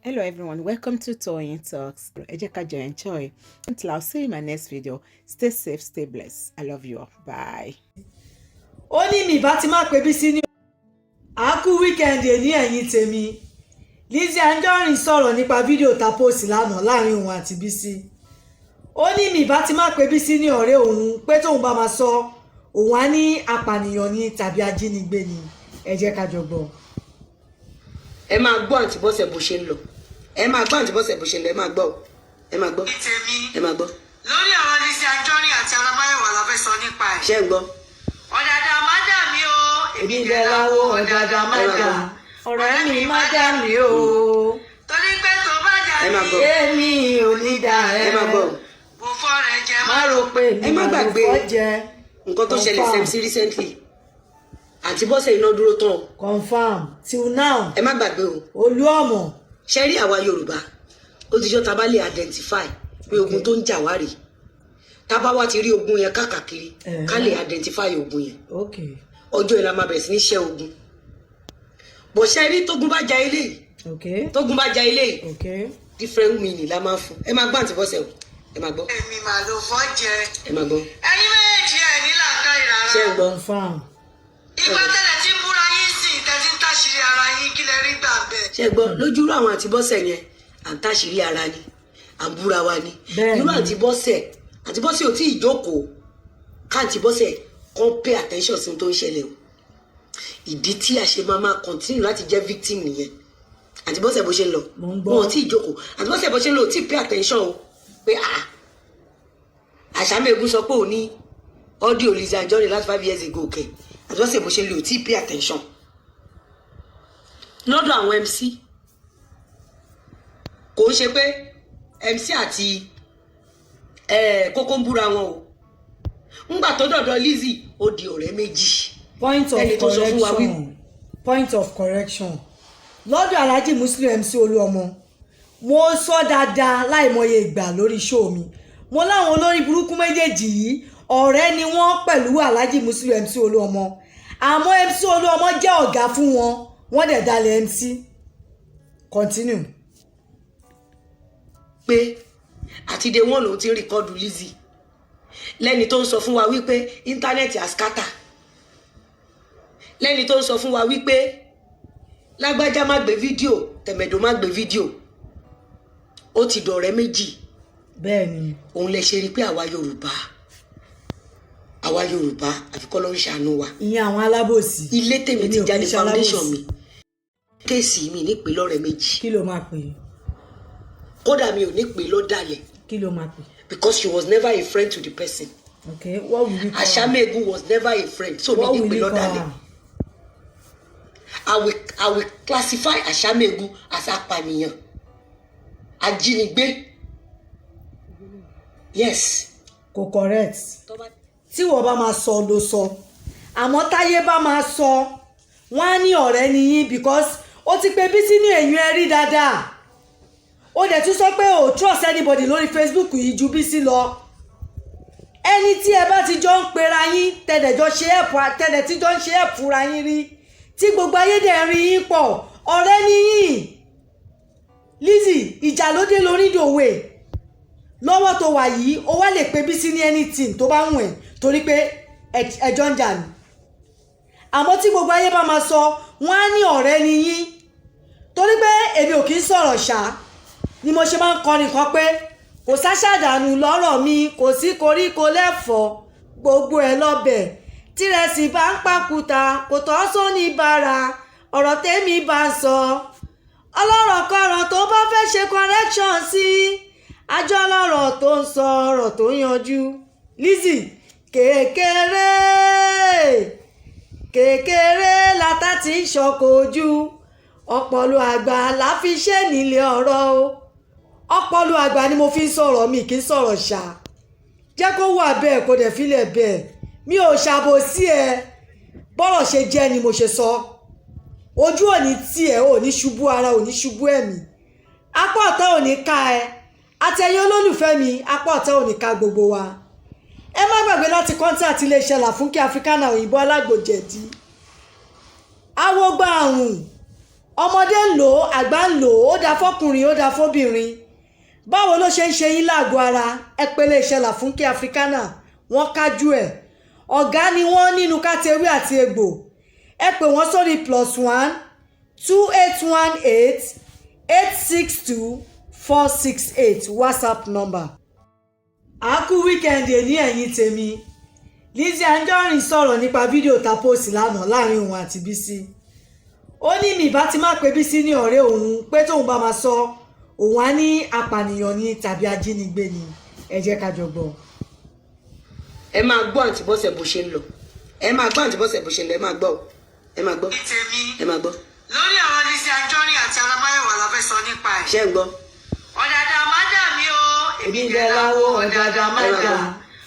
Hello everyone, welcome to Toyeen Talks. Ẹ jẹ́ ká jọ enjoy. Until I'll see you in my next video. Stay safe, stay blessed. I love you all. Bye. Ó ní mi bá ti máa pè Bísí ní àákú wíkẹ́ndì ní ẹ̀yìn tèmi. Lizzy Anjorin sọ̀rọ̀ nípa fídíò tá post lánàá láàrin òun àti Bísí. Ó ní mi bá ti máa pè Bísí ní ọ̀rẹ́ òun pé tóun bá máa sọ òun á ní apànìyàn ni tàbí ajínigbé ni. Ẹ jẹ́ ká jọ gbọ́. Ẹ máa gbọ́ àǹtí Bọ́sẹ̀ bó ṣe ń lọ. Ẹ máa gbọ́ àǹtí Bọ́sẹ̀ bó ṣe ń lọ. Ẹ máa gbọ́. Ẹ máa gbọ́. Ẹ máa gbọ́. Lórí ọ̀rọ̀ Lizzy Anjorin àti Alámáyẹ̀wá la fẹ́ sọ nípa ẹ̀. Ṣé ń gbọ́? Ọ̀dàdà má dà mí o. Èmi dẹ̀ láwo ọ̀dàdà má dà. Ọ̀rẹ́ mi má dà mí o. Torí pé tó bá dà Ẹ máa mí. gbọ́. Èmi ò ní dà ẹ́. Ẹ máa gbọ́. Mo fọ́ rẹ̀ jẹ Má rò pé Ẹ má gbàgbé fọ́ jẹ. nǹkan tó ṣẹlẹ̀ sẹ́mi sí recently. Àǹtí Bọ́sẹ̀ iná dúró tán. Confirm till now. Ẹ má gbàgbé o. Olúọmọ. Ṣé rí àwa Yorùbá? Ó ti jọ́ ta bá lè identify pé ogun tó ń jà wá rèé. Tá bá wá ti rí ogun yẹn káàkiri, ká lè identify ogun yẹn. Okay. Ọjọ́ ìlà máa bẹ̀rẹ̀ sí ní ṣẹ́ ogun. Bó ṣe rí tógun bá ja eléyìí. Okay. Tógun bá ja eléyìí. Okay. Different meaning la máa fún. Ẹ máa gbọ́ àǹtí Bọ́sẹ̀ o. Ẹ máa gbọ́. Èmi mà ló fọ́ jẹ. Ẹ máa gbọ́. Ẹ̀yin méjì ẹ̀ ní làákà ìrara. Ṣé ń gbọ́? Confirm. Ìgbà tẹ̀lẹ̀ tí ń búra yín sí tẹ̀sí ń tàṣírí ara yín kí lẹ rí gbà bẹ́ẹ̀. Ṣé gbọ́ lójúrú àwọn àǹtí Bọ́sẹ̀ yẹn à ń táṣìírí ara ni à ń búra wa ni Bẹ́ẹ̀ni. irú àǹtí Bọ́sẹ̀ ò tí ì jókòó káàǹtí Bọ́sẹ̀ kan pay attention sí ohun tó ń ṣẹlẹ̀ o ìdí tí a ṣe máa continue láti jẹ́ victim nìyẹn àǹtí Bọ́sẹ̀ bó ṣe ń lọ Mo ń gbọ́. wọn ò tí ì jókòó àǹtí Bọ́sẹ̀ bó ṣe ń lọ ò tí ì pay attention o pé Àṣàmẹ́gun sọ pé ò ní audio Lizzy Anjorin láti 5 years ago kẹ àǹtí Bọ́sẹ̀ bó ṣe ń lọ ò tí ì pay attention lọ́dọ̀ àwọn MC kò ń ṣe pé MC àti Kókó ń búra wọn o ńgbà tó dọ̀dọ̀ Lizzy ó di ọ̀rẹ́ méjì Point of Ẹni tó sọ fún wa correction. Point of correction. Lọ́dọ̀ Alhaji Muslim MC Olúọmọ. Mo sọ dáadáa láìmọye ìgbà lórí show mi. Mo láwọn olórí burúkú méjèèjì yìí ọ̀rẹ́ ni wọ́n pẹ̀lú Alhaji Muslim MC Olúọmọ. Àmọ́ MC Olúọmọ jẹ́ ọ̀gá fún wọn. Wọ́n dẹ̀ dalẹ̀ MC. Continue. pé àti day one lòun ti ń rìkọ́dù Lizzy lẹ́ni tó ń sọ fún wa wípé íńtánẹ́ẹ̀tì àskátà lẹ́ni tó ń sọ fún wa wípé lágbájá má gbé fídíò tẹ̀mẹ̀dò má gbé fídíò ó ti dọ̀rẹ́ méjì Bẹ́ẹ̀ni. òun lè ṣe rí pé àwa Yorùbá àfikọ́ ló ń ṣàánú wa Ìyẹn àwọn alábòsí. ilé tèmi Èmi ti ò kì í jáde ṣe foundation alábòsí. mi kéèsì mi nípe lọ́rẹ́ méjì Kí ló máa pè é? kódà mi ò nípe lọ́dàlẹ̀ Kí ló máa pè é? because she was never a friend to the person Okay, what will we call her? Àṣàmẹ́gun was never a friend so mi What will nípe we call lọ́dàlẹ̀ her? I will classify Àṣàmẹ́gun as apànìyàn ajínigbé yes. Kò correct. Tí wọ́n bá máa sọ ló sọ. Àmọ́ táyé bá máa sọ wọ́n á ní ọ̀rẹ́ ni yín because ó ti pe Bísí ní èyàn ẹ rí dáadáa. Ó dẹ̀ tún sọ pé ò trust anybody lórí Facebook yìí ju Bísí lọ. Ẹni tí ẹ bá ti jọ ń pera yín tẹ̀dẹ̀ tí jọ ń ṣe ẹ̀pù fúnra yín rí tí gbogbo ayé dẹ̀ rí yín pọ̀ ọ̀rẹ́ ni yín. Lizzy ìjà ló dé lórí ìdòwe lọ́wọ́ tó wà yìí ó wá lè pe Bísí ní anything tó bá wùn ẹ́ torí pé ẹjọ́ ń jà ní. Àmọ́ tí gbogbo ayé bá máa sọ wọ́n á ní ọ̀rẹ́ ni yín torí pé èmi ò kì í sọ̀rọ̀ ṣá ni mo ṣe máa ń kọrin kan pé kò sáṣàdànù lọ́rọ̀ mi kò sí koríko lẹ́fọ̀ọ́ gbogbo ẹ̀ lọ́bẹ̀ tírẹsì bá ń pàkúta kò tọ́ sóní bàrà ọ̀rọ̀ tèmi bá ń sọ ọlọ́rọ̀ kọ̀rọ̀ tó bá fẹ́ ṣe correction sí àjọ ọlọ́rọ̀ tó ń sọ ọ̀rọ̀ tó yanjú. Lizzy kékeré látà tí ń ṣọkọ̀ ojú ọpọlọ àgbà la fi ṣe nílé ọ̀rọ̀ o ọpọlọ àgbà ni mo fi ń sọ̀rọ̀ mi kì í sọ̀rọ̀ ṣá jẹ́ kó wà bẹ́ẹ̀ kó dẹ̀ fílẹ̀ bẹ́ẹ̀ mi ò ṣàbòsí ẹ bọ́rọ̀ ṣe jẹ́ ni mo ṣe sọ ojú òní tí ẹ ò ní ṣubú ara ò ní ṣubú ẹ̀mí apá ọ̀tá ò ní ká ẹ àtẹ̀yìn olólùfẹ́ mi apá ọ̀tá ò ní ká gbogbo wa ẹ má gbàgbé láti contact iléeṣẹ́ Làfúnkẹ́ Africana òyìnbó alágbòjẹ̀dí awogba àrùn ọmọdé ń lò ó àgbà ń lò ó dá fọkùnrin ó dá fóbìnrin báwo ló ṣe ń ṣe yín láàgọ́ ara ẹ pélé iṣẹ́ Làfúnkẹ́ Africana wọ́n kájú ẹ̀ ọ̀gá ni wọ́n nínú kátẹ́wé àti egbò ẹ pè wọ́n sórí +1 2818 862 468 WhatsApp number. àákú wíkẹ́ndì ní ẹ̀yìn tèmi Lizzy Anjorin sọ̀rọ̀ nípa fídíò tá pósì lánàá láàrin òun àti Bísí ó ní mi bá ti má pe Bísí ní ọ̀rẹ́ òun pé tóun bá máa sọ òun á ní apànìyàn ni tàbí ajínigbé ni ẹ jẹ́ ká jọ gbọ́. ẹ máa gbọ́ àǹtí Bọ́sẹ̀ bó ṣe ń lọ ẹ máa gbọ́ àǹtí Bọ́sẹ̀ bó ṣe ń lọ ẹ máa gbọ́ ẹ máa gbọ́ ẹ máa gbọ́. lórí àwọn Lizzy Anjorin àti Alámáyọ̀wá la fẹ́ sọ nípa ẹ̀. ṣé ń gbọ́. ọ̀dàdà má dà mí o. èmi jẹ́ láwo ọ̀dàdà má dà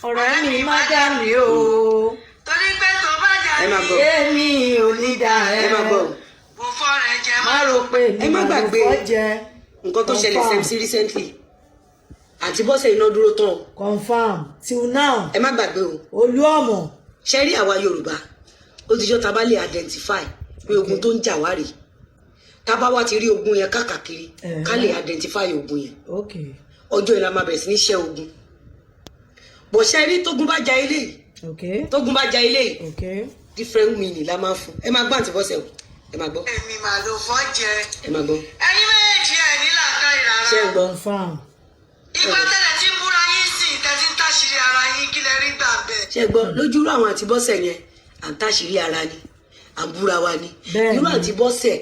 ọ̀rẹ́ mi má dà mí o. torí pé tó bá dà ẹ máa mí. gbọ́. èmi ò ní dà ẹ máa gbọ́. bò fọ́ rẹ̀ jẹ má rò pé ẹ má gbàgbé jẹ nǹkan tó ṣẹlẹ̀ sẹ́mi recently àǹtí Bọ́sẹ̀ iná dúró tán. confam till now ẹ má gbàgbé o. Olúọmọ. ṣe rí àwa Yorùbá ó ti jọ tá bá lè identify pé ogun tó ń jà wá rèé tá bá wá ti rí ogun yẹn káàkiri ká lè identify ogun yẹn ọjọ́ ìlà máa bẹ̀rẹ̀ sí ní ṣẹ́ ogun bó ṣe rí tógun bá ja ilé yìí tógun bá ja ilé yìí different meaning la máa fún ẹ máa gbọ́ àǹtí Bọ́sẹ̀ o ẹ máa gbọ́. èmi mà ló fọ́ jẹ. ẹ máa gbọ́. ẹ̀yin méjì ẹ̀ nílà ká ìrara. ṣé ń gbọ́. ìgbà tẹ́lẹ̀ tí ń búra yín sí tẹ́tí ń táṣìírí ara yín kí lẹ rí gbà bẹ́ẹ̀. ṣé gbọ́ lójúrú àwọn àǹtí Bọ́sẹ̀ yẹn à ń táṣìírí ara ni à ń búra wa ni irú àǹtí Bọ́sẹ̀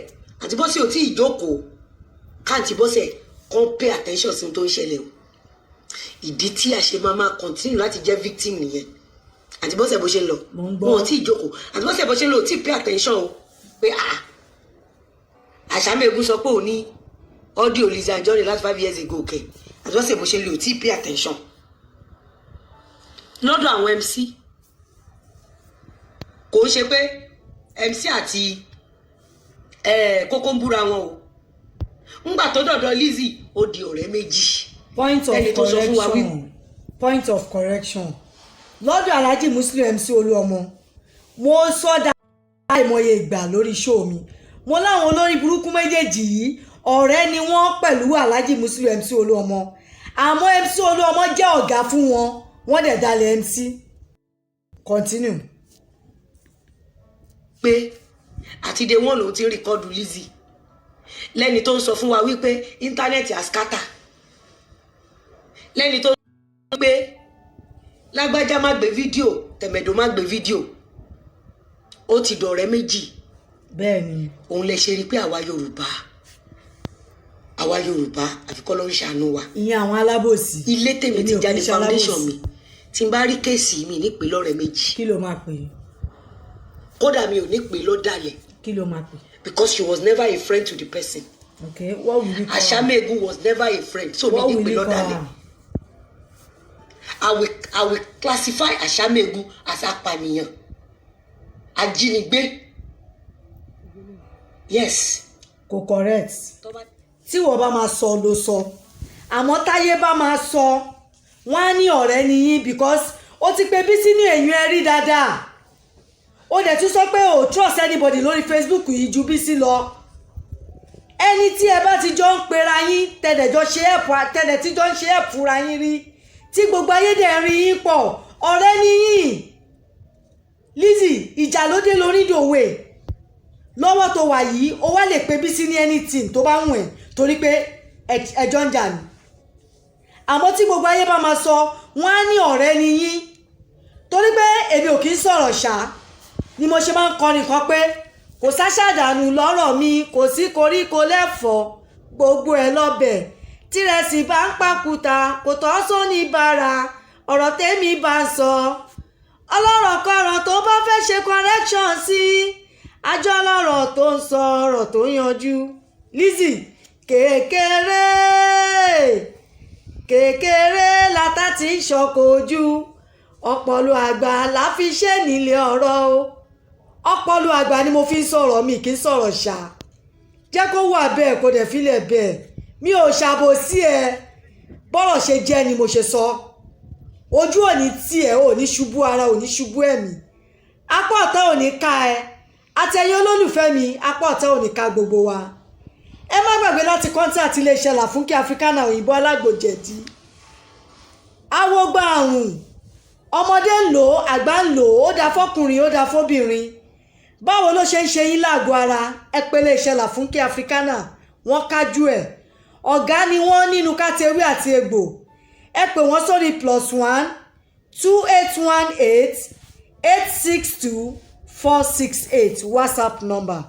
ò tí ì jókòó káàǹtí Bọ́sẹ̀ kàn pay attention sí tó ń ṣẹlẹ̀ o ìdí tí a ṣe máa continue láti jẹ́ victim nìyẹn àǹtí Bọ́sẹ̀ bó ṣe ń lọ wọn ò tí ì jókòó àǹtí Bọ́sẹ̀ bó ṣe ń lọ ò tí ì pay attention o pé Àṣàmẹ́gun sọ pé òun ní audio Lizzy Anjorin láti 5 years ago kẹ àǹtí Bọ́sẹ̀ bó ṣe ń lọ ò tí ì pay attention lọ́dọ̀ àwọn MC kò ń ṣe pé MC àti Kókó ń búra wọn o ńgbà tó dọ̀dọ̀ Lizzy ó di ọ̀rẹ́ méjì. point of correction lọ́dọ̀ Alhaji Musiliu MC Olúọmọ mo sọ́dà àìmọye ìgbà lórí show mi mo láwọn olórí burúkú méjèèjì yìí ọ̀rẹ́ ni wọ́n pẹ̀lú Alhaji Musiliu MC Olúọmọ àmọ́ MC Olúọmọ jẹ́ ọ̀gá fún wọn wọ́n dẹ̀ dalẹ̀ MC. Continue. pé àti day one lòun ti ń rìkọ́dù Lizzy lẹ́ni tó ń sọ fún wa wípé íńtánẹ́ẹ̀tì àskátà lẹ́ni tó ń pé lágbájá má gbé fídíò tẹ̀mẹ̀dò má gbé fídíò ó ti dọ̀rẹ́ méjì. bẹ́ẹ̀ni. òun lè ṣe rí pé àwa Yorùbá àfikọ́ ló ń ṣàánú wa. ìyẹn àwọn alábòsí. ilé tèmi ti jáde foundation mi tí n bá rí kéèsì mi nípe lọ́rẹ́ méjì. kí ló máa pè é. kódà mi ò ní pè lọ́dàlẹ̀. kí ló máa pè é. because she was never a friend to the person. Okay, what will you call her? Àṣàmẹ́gun was never a friend, so what mi ní will pè you call lọ́dàlẹ̀. her? I will classify Àṣàmẹ́gun as apànìyàn, ajínigbé. Yes. Kò correct. Tí wọ́n bá máa sọ ló sọ. Àmọ́ táyé bá máa sọ, wọ́n á ní ọ̀rẹ́ nìyí because ó ti pe Bísí ní èyàn ẹ rí dáadáa. Ó dẹ̀ tún sọ pé ò trust anybody lórí Facebook yìí ju Bísí lọ. Ẹni tí ẹ bá ti jọ ń pera yín tẹ̀dẹ̀ tí jọ ń ṣe ẹ̀pù fúnra yín rí tí gbogbo ayé dẹ̀ rí yín pọ̀ ọ̀rẹ́ nìyí. Lizzy ìjà ló dé lórí ìdòwe lọ́wọ́ tó wà yìí ó wá lè pe Bísí ní anything tó bá wù ẹ́ torí pé ẹjọ́ ń jà ní. Àmọ́ tí gbogbo ayé bá máa sọ wọ́n á ní ọ̀rẹ́ nìyí torí pé èmi ò kì í sọ̀rọ̀ ṣá ni mo ṣe máa ń kọrin kan pé kò sáṣàdànù lọ́rọ̀ mi kò sí koríko lẹ́fọ̀ọ́ gbogbo ẹ̀ lọ́bẹ̀ tírẹsì bá ń pàkúta kò tọ́ sóní bára ọ̀rọ̀ tèmi bá ń sọ ọlọ́rọ̀ kọ̀rọ̀ tó bá fẹ́ ṣe correction sí àjọ ọlọ́rọ̀ tó ń sọ ọ̀rọ̀ tó yanjú. Lizzy kékeré látà tí ń ṣọkọ̀ ojú ọpọlọ àgbà la fi ṣe nílé ọ̀rọ̀ o ọpọlọ àgbà ni mo fi ń sọ̀rọ̀ mi kì í sọ̀rọ̀ ṣá jẹ́ kó wà bẹ́ẹ̀ kó dẹ̀ fílẹ̀ bẹ́ẹ̀ mi ò ṣàbòsí ẹ bọ́rọ̀ ṣe jẹ́ ni mo ṣe sọ ojú òní tí ẹ ò ní ṣubú ara ò ní ṣubú ẹ̀mí apá ọ̀tá ò ní ká ẹ àtẹ̀yìn olólùfẹ́ mi apá ọ̀tá ò ní ká gbogbo wa. ẹ má gbàgbé láti contact iléeṣẹ́ Làfúnkẹ́ Africana òyìnbó alágbòjẹ̀dí. awogba àrùn ọmọdé ń lò ó àgbà ń lò ó dáa fọkùnrin ó dáa fóbìnrin. báwo ló ṣe ń ṣe yín láàgọ́ ara ẹ pé iléeṣẹ́ Làfúnkẹ́ Africana wọ́n kájú ẹ̀. ọ̀gá ni wọ́n nínú kátẹ́wé àti egbò. ẹ pè wọ́n sórí +1 2818 862 468 WhatsApp number.